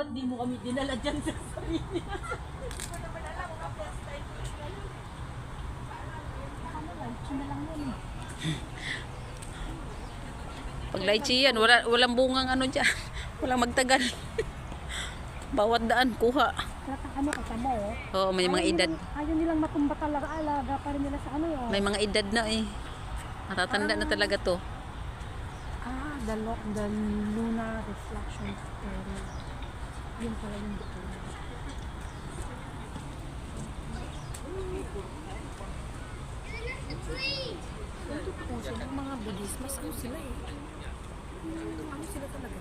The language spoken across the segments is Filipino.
Ba't di mo kami dinala dyan sa sarili? Pag lychee yan, walang bungang ano dyan. Walang magtagal. Bawat daan, kuha. Ano ka mo? Oo, may mga edad. Ayaw nilang matumba talaga. Alaga pa rin nila sa ano yun. May mga edad na eh. Matatanda na talaga to. The lunar reflection theory. Yun pala yung dito. Ito po sila, mga Buddhist. Mas ano sila eh. Ano sila talaga?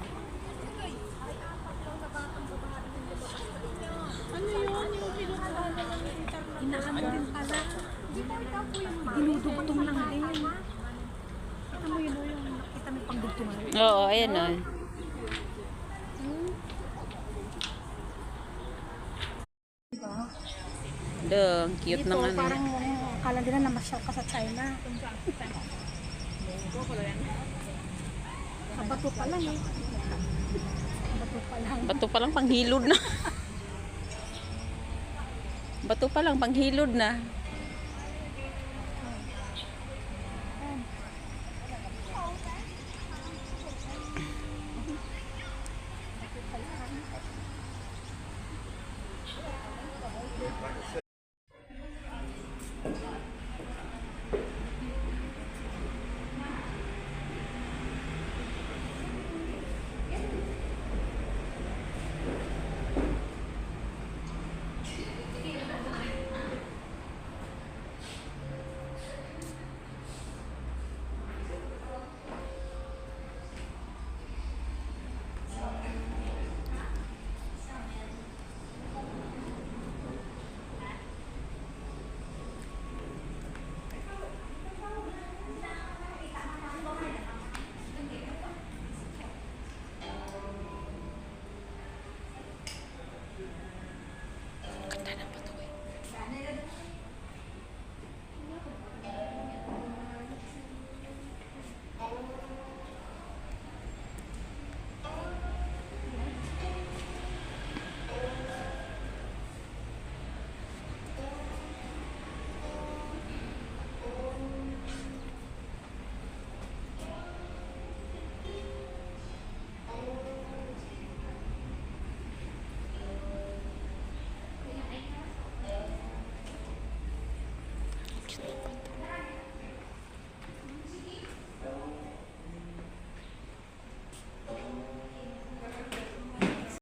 Ano yun? Yung pinuntahan na lang yung Inaano din pala. Dinudugtong lang din. Kita mo yun o yung nakita mo yung pangdugtungan. Oo, ayan o. Dong, cute Dito, naman. parang akala nila na masyal ka sa China. Sa bato pa lang eh. Bato pa lang. Bato pa lang panghilod na. Bato pa lang panghilod na.